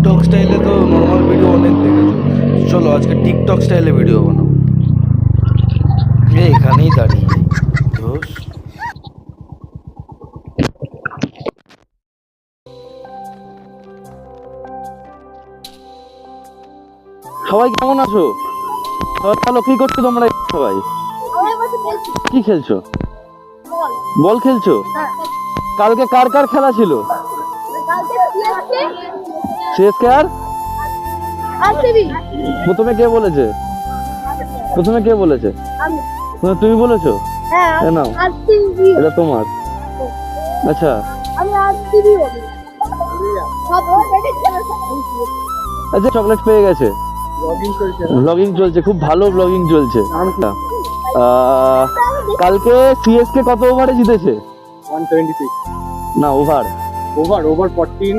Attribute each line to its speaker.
Speaker 1: TikTok স্টাইলে তো normal video অনেক দেখেছো, চলো আজকে টিকটক স্টাইলে ভিডিও বানাবো। এখানেই দাঁড়িয়ে যাই ধুস। সবাই কেমন আছো? সবাই ভালো? কি করছো তোমরা সবাই? কি খেলছো? বল খেলছো? কালকে কার কার খেলা ছিল? সিএসকে আর প্রথমে কে বলেছে? প্রথমে কে বলেছে? তুমি বলেছো? এ নাও, এটা তোমার। আচ্ছা আচ্ছা, চকলেট পেয়ে গেছে। ব্লগিং চলছে, খুব ভালো ব্লগিং চলছে। কালকে সিএসকে কত ওভারে জিতেছে?
Speaker 2: 176
Speaker 1: না, ওভার।
Speaker 2: ওভার 14